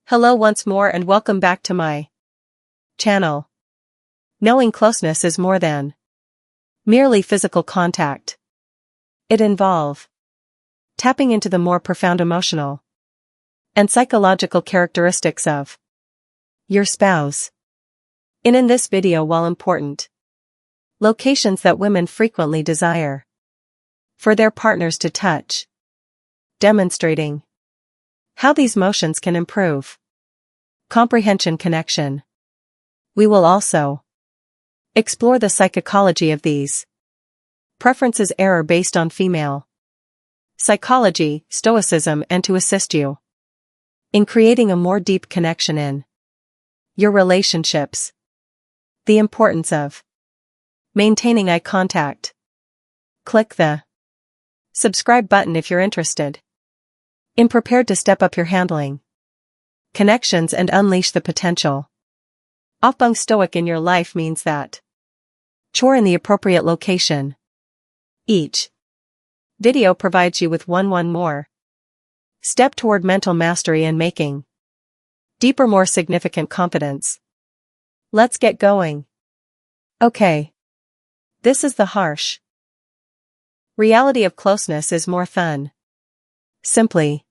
Hello once more and welcome back to my channel. Knowing closeness is more than merely physical contact. It involves tapping into the more profound emotional and psychological characteristics of your spouse. In this video, while important locations that women frequently desire for their partners to touch, demonstrating how these motions can improve comprehension connection. We will also explore the psychology of these preferences, error based on female psychology, Stoicism, and to assist you in creating a more deep connection in your relationships. The importance of maintaining eye contact. Click the subscribe button if you're interested in prepared to step up your handling connections and unleash the potential of being stoic in your life means that chore in the appropriate location. Each video provides you with one more step toward mental mastery and making deeper, more significant confidence. Let's get going. Okay. This is the harsh reality of closeness is more than simply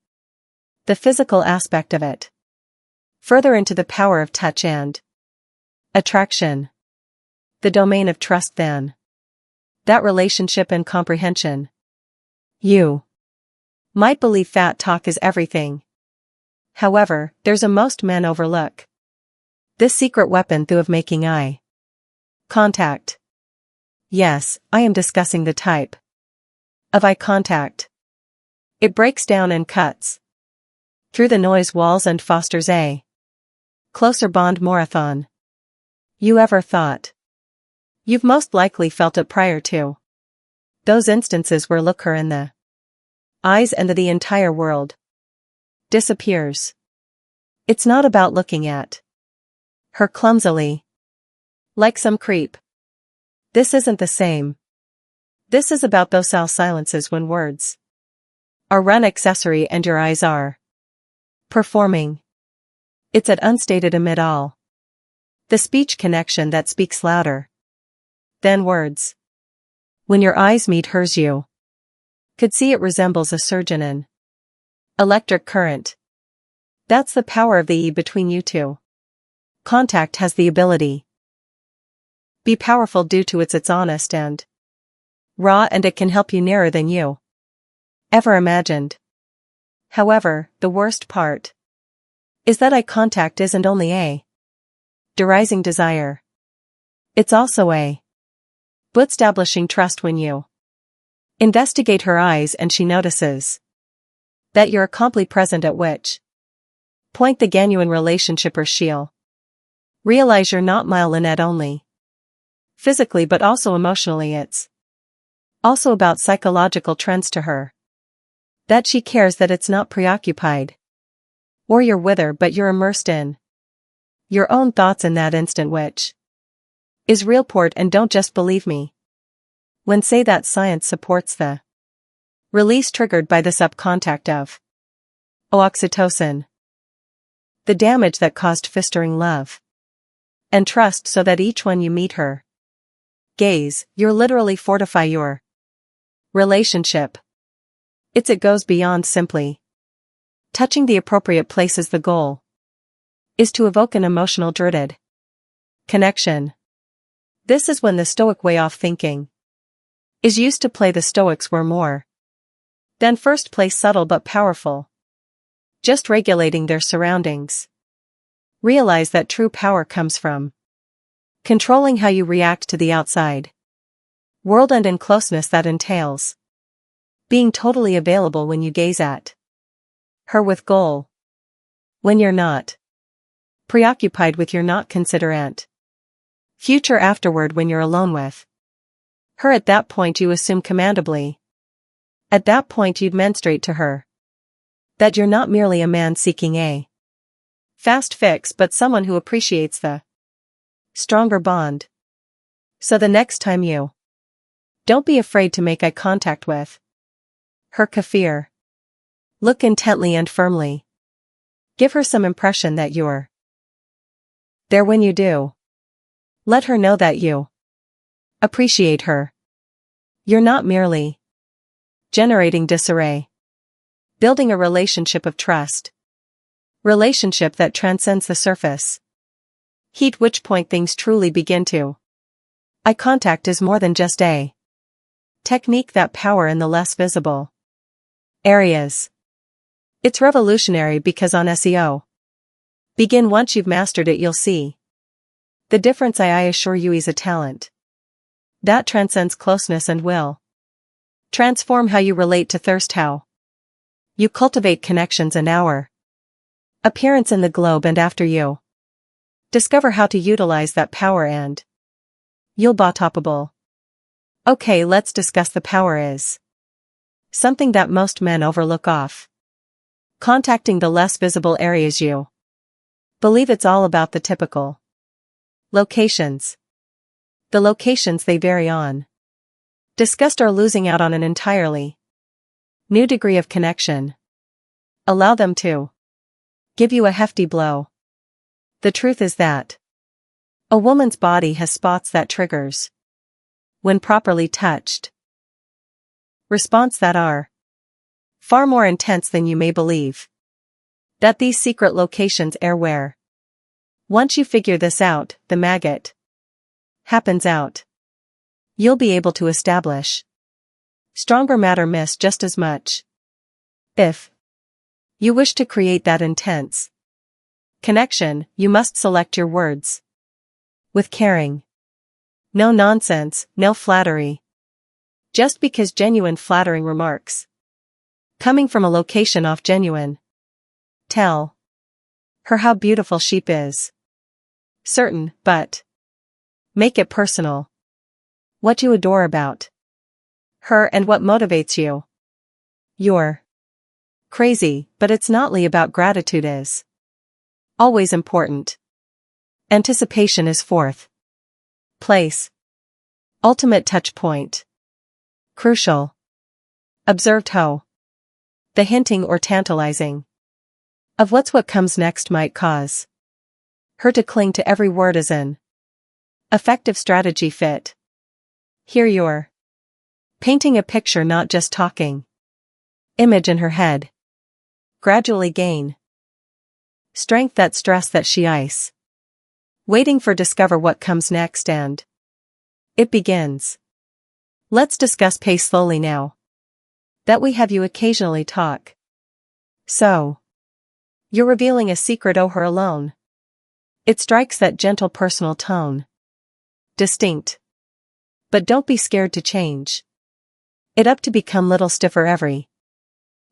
the physical aspect of it. Further into the power of touch and attraction, the domain of trust then, that relationship and comprehension. You might believe fat talk is everything. However, there's a most men overlook this secret weapon through of making eye contact. Yes, I am discussing the type of eye contact. It breaks down and cuts through the noise walls and fosters a closer bond marathon. You ever thought? You've most likely felt it prior to those instances where look her in the eyes and the entire world disappears. It's not about looking at her clumsily like some creep. This isn't the same. This is about those silences when words are run accessory and your eyes are performing. It's at unstated amid all the speech connection that speaks louder than words. When your eyes meet hers, you could see it resembles a surge in an electric current. That's the power of the E between you two. Contact has the ability be powerful due to it's honest and raw, and it can help you nearer than you ever imagined. However, the worst part is that eye contact isn't only a derising desire. It's also a establishing trust. When you investigate her eyes and she notices that you're completely present, at which point the genuine relationship or she'll realize you're not Mylin only physically but also emotionally. It's also about psychological trends to her, that she cares, that it's not preoccupied or you're with her, but you're immersed in your own thoughts in that instant, which is real port. And don't just believe me when say that science supports the release triggered by this up contact of oxytocin, the damage that caused fostering love and trust, so that each one you meet her gaze, you're literally fortify your relationship. It goes beyond simply touching the appropriate places. The goal is to evoke an emotional dreaded connection. This is when the Stoic way of thinking is used to play. The Stoics were more than first place subtle but powerful, just regulating their surroundings. Realize that true power comes from controlling how you react to the outside world, and in closeness that entails being totally available when you gaze at her with goal. When you're not preoccupied with, you're not considerate future afterward. When you're alone with her, at that point you assume commandably. At that point you'd menstruate to her that you're not merely a man seeking a fast fix, but someone who appreciates the stronger bond. So the next time you don't be afraid to make eye contact with her, Kafir. Look intently and firmly Give her some impression that you're there when you do. Let her know that you appreciate her. You're not merely generating disarray. Building a relationship of trust. Relationship that transcends the surface. Heat, which point things truly begin to. Eye contact is more than just a technique that power in the less visible areas. It's revolutionary because on SEO. Begin once you've mastered it, you'll see the difference. I assure you is a talent that transcends closeness and will transform how you relate to thirst, how you cultivate connections, and our appearance in the globe. And after you discover how to utilize that power, and you'll be toppable. Okay, let's discuss the power is something that most men overlook off. Contacting the less visible areas. You believe it's all about the typical locations. The locations they vary on. Disgust are losing out on an entirely new degree of connection. Allow them to give you a hefty blow. The truth is that a woman's body has spots that triggers, when properly touched, response that are far more intense than you may believe. That these secret locations are where, once you figure this out, the maggot happens out. You'll be able to establish stronger matter miss just as much. If you wish to create that intense connection, you must select your words with caring. No nonsense, no flattery. Just because genuine flattering remarks coming from a location off genuine. Tell her how beautiful sheep is. Certain, but make it personal. What you adore about her and what motivates you. You're crazy, but it's notly about gratitude is always important. Anticipation is fourth place. Ultimate touch point. Crucial. Observed how the hinting or tantalizing of what comes next might cause her to cling to every word as an effective strategy fit. Here you're painting a picture, not just talking. Image in her head. Gradually gain strength, that stress that she ice. Waiting for discover what comes next, and it begins. Let's discuss pace slowly now that we have you occasionally talk. So you're revealing a secret, oh her alone. It strikes that gentle personal tone. Distinct. But don't be scared to change it up to become little stiffer every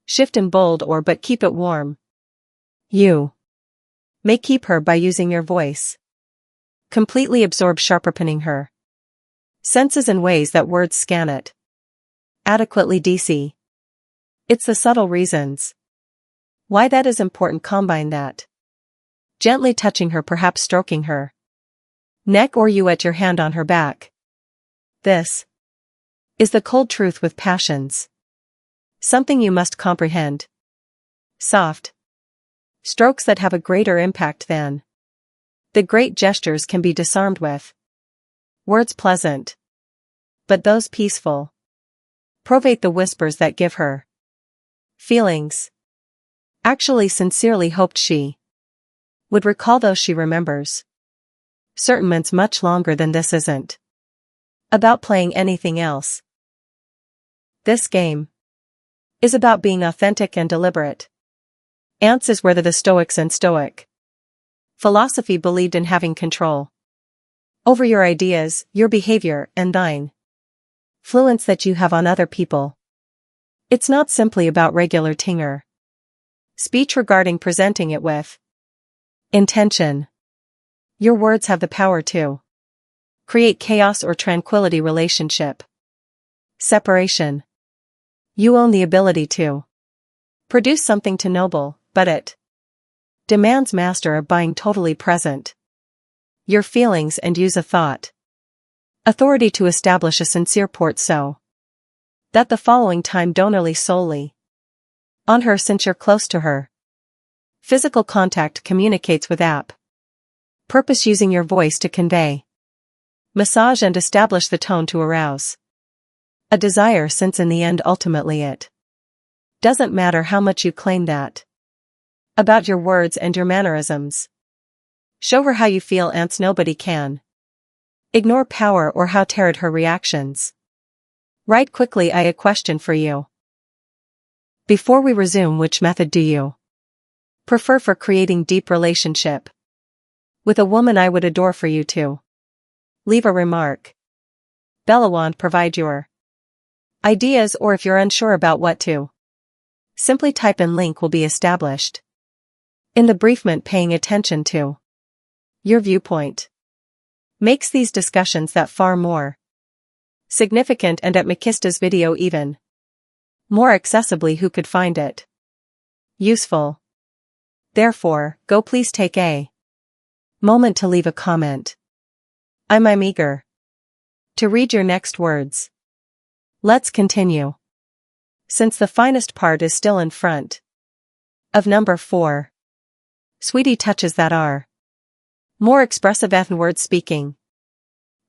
shift in bold or but keep it warm. You may keep her by using your voice. Completely absorb sharpening her senses in ways that words scan it adequately. DC. It's the subtle reasons why that is important. Combine that. Gently touching her, perhaps stroking her neck, or you at your hand on her back. This is the cold truth with passions. Something you must comprehend. Soft strokes that have a greater impact than the great gestures can be disarmed with words pleasant, but those peaceful. Provate the whispers that give her feelings. Actually sincerely hoped she would recall those she remembers. Certain months much longer than this isn't about playing anything else. This game is about being authentic and deliberate. Ants is where the Stoics and Stoic philosophy believed in having control over your ideas, your behavior, and thine influence that you have on other people. It's not simply about regular tinger speech regarding presenting it with intention. Your words have the power to create chaos or tranquility. Relationship separation. You own the ability to produce something to noble, but it demands master of being totally present. Your feelings and use a thought authority to establish a sincere port so that the following time don't rely solely on her since you're close to her. Physical contact communicates with purpose, using your voice to convey, massage and establish the tone to arouse a desire, since in the end ultimately it doesn't matter how much you claim that about your words and your mannerisms. Show her how you feel, ants nobody can ignore power or how terrid her reactions. Write quickly. I a question for you. Before we resume, which method do you prefer for creating deep relationship with a woman? I would adore for you to leave a remark below and provide your ideas, or if you're unsure about what to simply type in, link will be established in the briefment. Paying attention to your viewpoint makes these discussions that far more significant, and at Makista's video even more accessibly. Who could find it useful? Therefore, go please take a moment to leave a comment. I'm eager to read your next words. Let's continue, since the finest part is still in front of number 4. Sweetie touches that are more expressive than words speaking.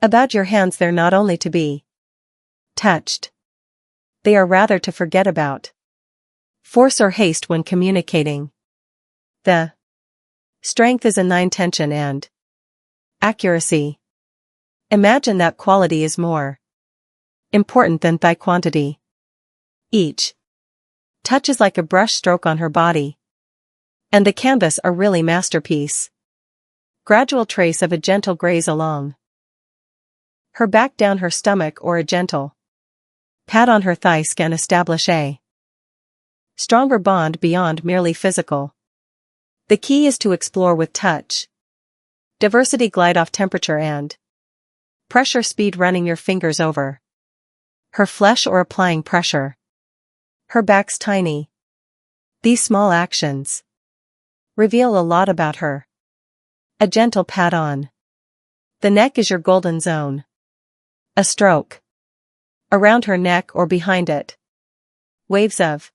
About your hands, they're not only to be touched, they are rather to forget about force or haste when communicating. The strength is in thine tension and accuracy. Imagine that quality is more important than thy quantity. Each touch is like a brush stroke on her body, and the canvas a really masterpiece. Gradual trace of a gentle graze along her back, down her stomach, or a gentle pat on her thighs can establish a stronger bond beyond merely physical. The key is to explore with touch diversity, glide off temperature and pressure, speed, running your fingers over her flesh or applying pressure. Her back's tiny. These small actions reveal a lot about her. A gentle pat on the neck is your golden zone. A stroke around her neck or behind it. Waves of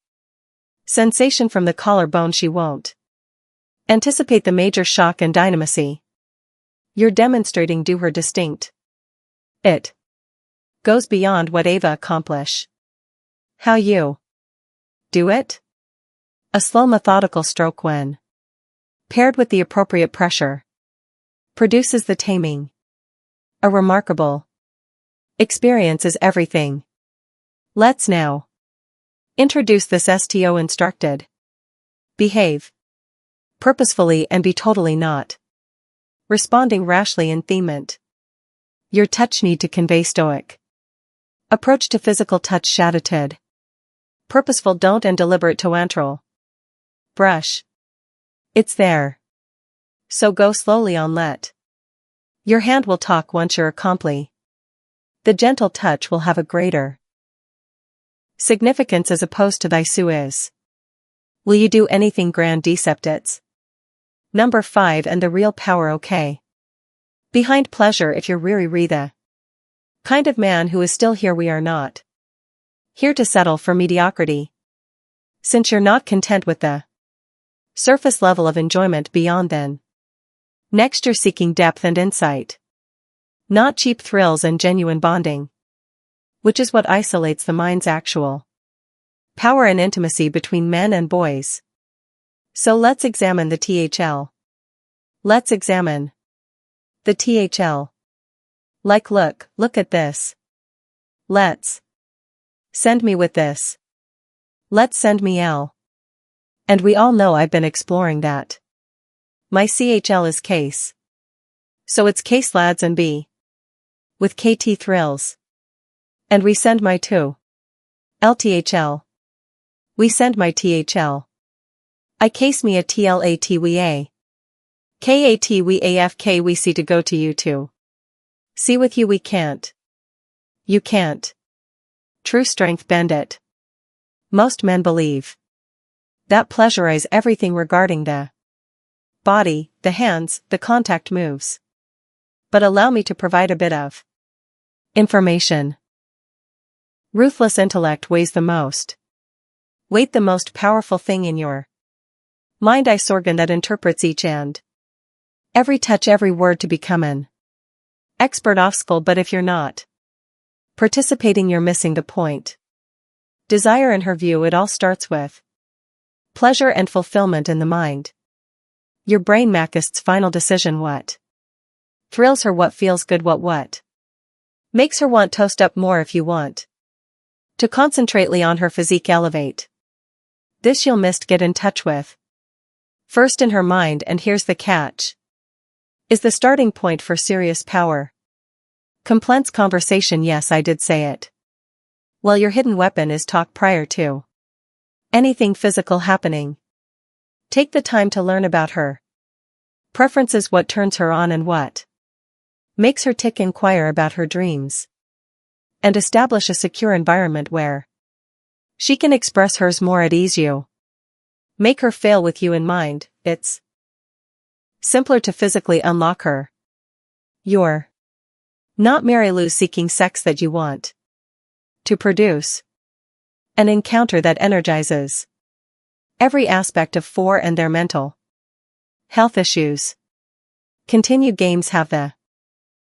sensation from the collarbone. She won't anticipate the major shock and dynamacy you're demonstrating. Do her distinct. It goes beyond what Ava accomplish. How you do it? A slow, methodical stroke, when paired with the appropriate pressure, produces the taming. A remarkable experience is everything. Let's now introduce this STO instructed. Behave purposefully and be totally not responding rashly in themement. Your touch need to convey stoic approach to physical touch, shadowed, purposeful, don't and deliberate to antral. Brush. It's there. So go slowly on, let your hand will talk once you're accompli. The gentle touch will have a greater significance as opposed to thy sue is. Will you do anything grand, deceptits? Number 5 and the real power. Okay. Behind pleasure, if you're weary, the kind of man who is still here. We are not here to settle for mediocrity. Since you're not content with the surface level of enjoyment beyond, then next you're seeking depth and insight. Not cheap thrills and genuine bonding, which is what isolates the mind's actual power and intimacy between men and boys. So let's examine the THL. Let's examine the THL. Like, look at this. Let's send me with this. Let's send me L. And we all know I've been exploring that. My CHL is case. So it's case, lads, and B with KT thrills. And we send my 2 LTHL. We send my THL. I case me a TLAT we A. KAT we AFK we see to go to you too. See with you we can't. You can't. True strength, bend it. Most men believe that pleasurize everything regarding the body, the hands, the contact moves. But allow me to provide a bit of information. Ruthless intellect weighs the most weight, the most powerful thing in your Mind-eye organ that interprets each and every touch, every word to become an expert off school. But if you're not participating, you're missing the point. Desire, in her view, it all starts with pleasure and fulfillment in the mind. Your brain makes its final decision. What thrills her, what feels good, what makes her want toast up more. If you want to concentrately on her physique, elevate this, you'll must get in touch with first in her mind. And here's the catch, is the starting point for serious power. Complaints conversation. Yes, I did say it. Well, your hidden weapon is talk prior to anything physical happening. Take the time to learn about her preferences, what turns her on and what makes her tick. Inquire about her dreams and establish a secure environment where she can express hers more at ease. You make her fail with you in mind. It's simpler to physically unlock her. You're not Mary Lou seeking sex that you want to produce an encounter that energizes every aspect of for and their mental health issues. Continue games have the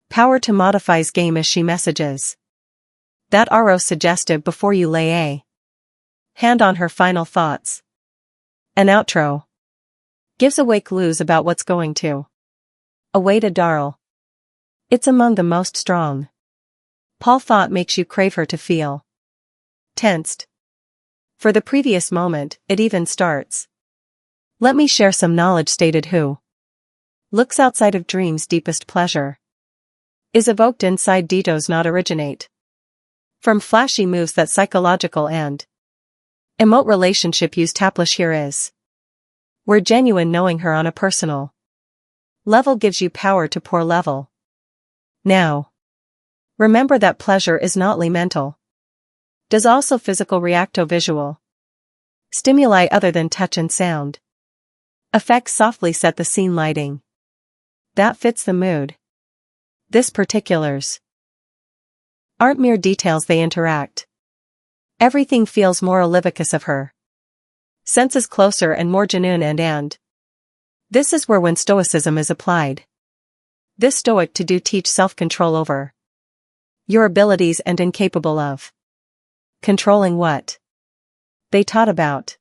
power to modifies game as she messages that are suggestive before you lay a hand on her final thoughts. An outro gives away clues about what's going to await a darl. It's among the most strong Paul thought makes you crave her to feel tensed for the previous moment. It even starts, let me share some knowledge stated who looks outside of dreams deepest pleasure is evoked inside does not originate from flashy moves that psychological and emote relationship use taplish. Here is where genuine knowing her on a personal level gives you power to pour level. Now remember that pleasure is not mental. Does also physical reacto visual stimuli other than touch and sound effects softly set the scene lighting that fits the mood. This particulars aren't mere details, they interact. Everything feels more olivicous of her senses closer and more genuine and this is where when Stoicism is applied. This Stoic to do teach self-control over your abilities and incapable of controlling what they taught about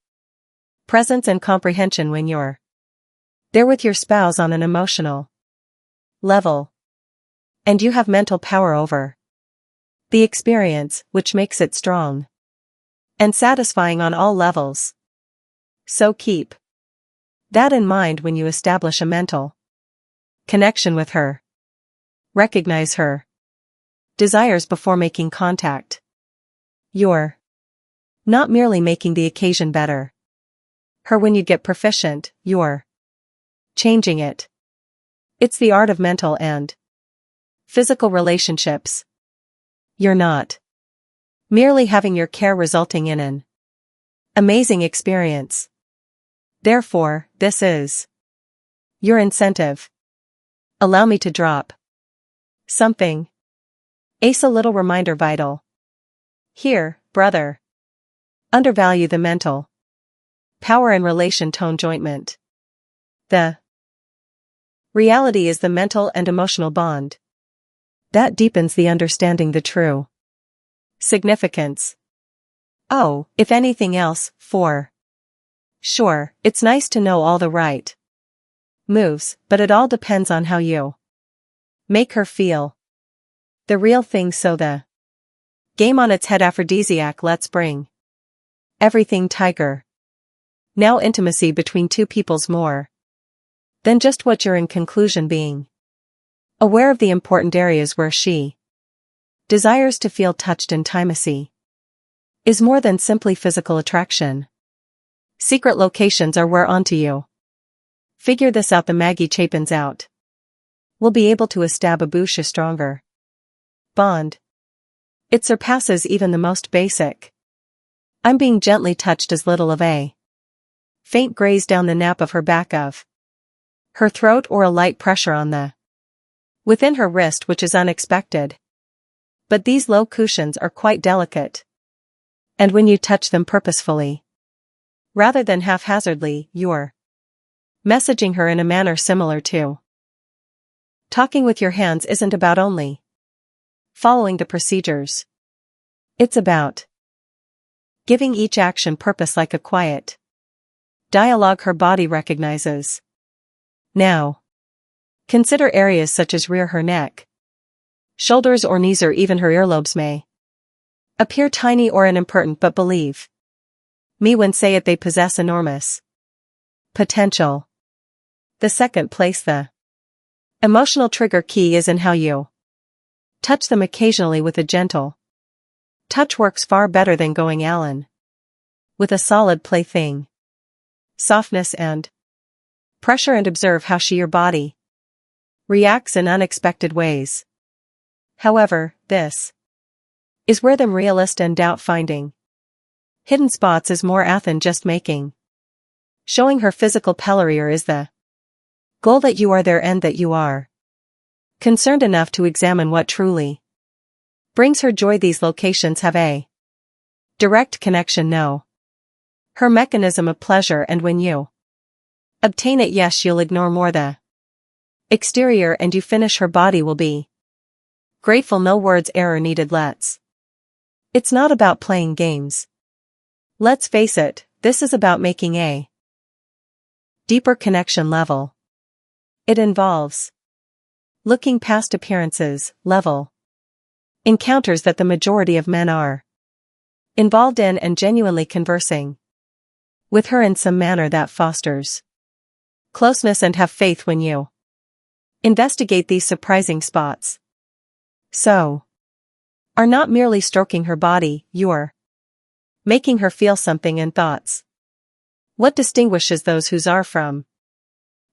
presence and comprehension when you're there with your spouse on an emotional level and you have mental power over the experience, which makes it strong and satisfying on all levels. So keep that in mind when you establish a mental connection with her. Recognize her desires before making contact. You're not merely making the occasion better. Her when you get proficient, you're changing it. It's the art of mental and physical relationships. You're not merely having your care resulting in an amazing experience. Therefore, this is your incentive. Allow me to drop something. Ace a little reminder vital. Here, brother. Undervalue the mental power and relation tone jointment. The reality is the mental and emotional bond that deepens the understanding the true significance. Oh, if anything else, for sure, it's nice to know all the right moves, but it all depends on how you make her feel the real thing. So the game on its head aphrodisiac, let's bring everything tiger. Now intimacy between two people's more than just what you're in conclusion being aware of the important areas where she desires to feel touched. Intimacy is more than simply physical attraction. Secret locations are where onto you figure this out. The Maggie Chapin's out will be able to establish a stronger bond. It surpasses even the most basic. I'm being gently touched as little of a faint graze down the nape of her back of her throat or a light pressure on the within her wrist, which is unexpected. But these low cushions are quite delicate. And when you touch them purposefully, rather than haphazardly, you're Messaging her in a manner similar to talking with your hands isn't about only following the procedures. It's about giving each action purpose like a quiet dialogue her body recognizes. Now, consider areas such as her neck, shoulders or knees, or even her earlobes may appear tiny or unimportant, but believe me when say it, they possess enormous potential. The second place the emotional trigger key is in how you touch them. Occasionally with a gentle touch works far better than going Allen with a solid plaything. Softness and pressure, and observe how your body reacts in unexpected ways. However, this is where the realist and doubt-finding hidden spots is more than just making showing her physical pelerier is the goal, that you are there and that you are concerned enough to examine what truly brings her joy. These locations have a direct connection. Know her mechanism of pleasure, and when you obtain it, yes, you'll ignore more the exterior and you finish, her body will be grateful. No words error needed. It's not about playing games. Let's face it, this is about making a deeper connection level. It involves looking past appearances, level encounters that the majority of men are involved in, and genuinely conversing with her in some manner that fosters closeness. And have faith when you investigate these surprising spots. So, are not merely stroking her body, you're making her feel something in thoughts. What distinguishes those whose are from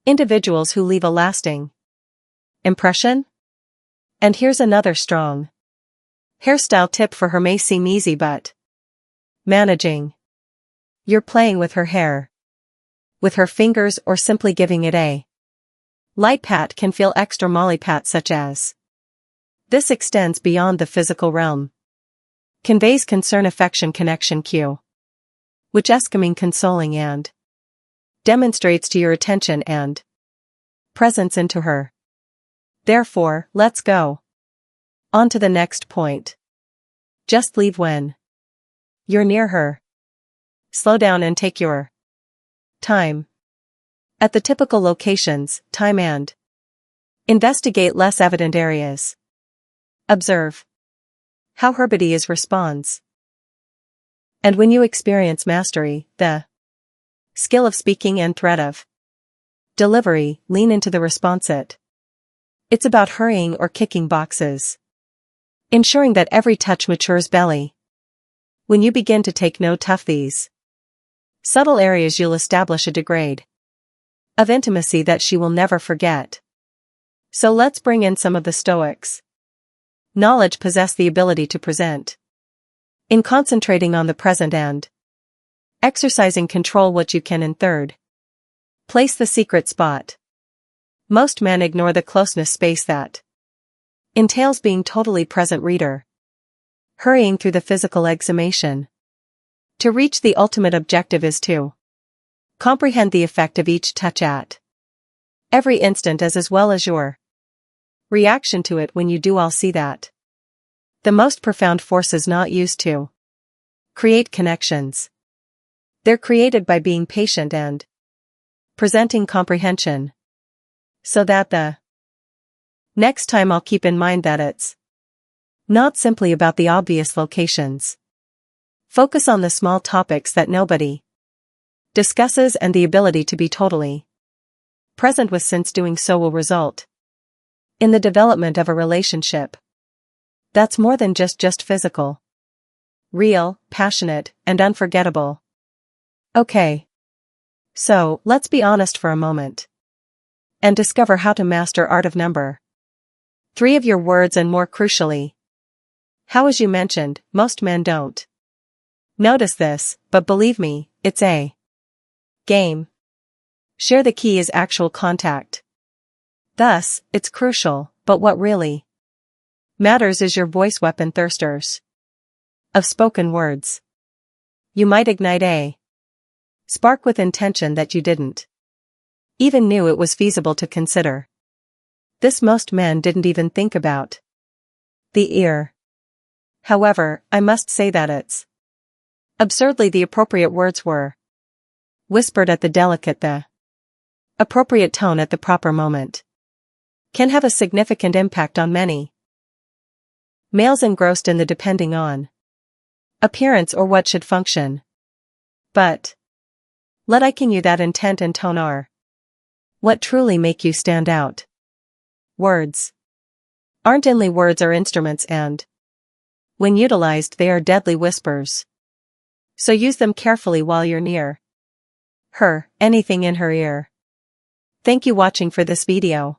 individuals who leave a lasting impression? And here's another strong hairstyle tip for her. May seem easy, but managing you're playing with her hair, with her fingers, or simply giving it a light pat can feel extra molly pat, such as this extends beyond the physical realm, conveys concern, affection, connection, cue, which escaming, consoling, and demonstrates to your attention and presence into her. Therefore, let's go on to the next point. Just leave when you're near her. Slow down and take your time at the typical locations, time, and investigate less evident areas. Observe how her body responds. And when you experience mastery, the skill of speaking and threat of delivery, lean into the response. It's about hurrying or kicking boxes, ensuring that every touch matures belly. When you begin to take note of these subtle areas, you'll establish a degree of intimacy that she will never forget. So let's bring in some of the Stoics' knowledge. Possess the ability to present in concentrating on the present and exercising control what you can. In third place, the secret spot. Most men ignore the closeness space that entails being totally present. Reader, hurrying through the physical examination to reach the ultimate objective is to comprehend the effect of each touch at every instant, as well as your reaction to it when you do. I'll see that the most profound forces not used to create connections. They're created by being patient and presenting comprehension. So that the next time I'll keep in mind that it's not simply about the obvious locations. Focus on the small topics that nobody discusses, and the ability to be totally present with, since doing so will result in the development of a relationship that's more than just physical, real, passionate, and unforgettable. Okay. So, let's be honest for a moment and discover how to master art of number 3 of your words, and more crucially, how, as you mentioned, most men don't notice this, but believe me, it's a game. Share. The key is actual contact. Thus, it's crucial, but what really matters is your voice weapon. Thirsters of spoken words. You might ignite a spark with intention that you didn't even knew it was feasible to consider. This most men didn't even think about. The ear. However, I must say that it's absurdly the appropriate words were whispered at the delicate, the appropriate tone at the proper moment. Can have a significant impact on many males engrossed in the depending on appearance or what should function. But let I can you that intent and tone are what truly make you stand out. Words aren't only words or instruments, and when utilized they are deadly whispers. So use them carefully while you're near her, anything in her ear. Thank you watching for this video.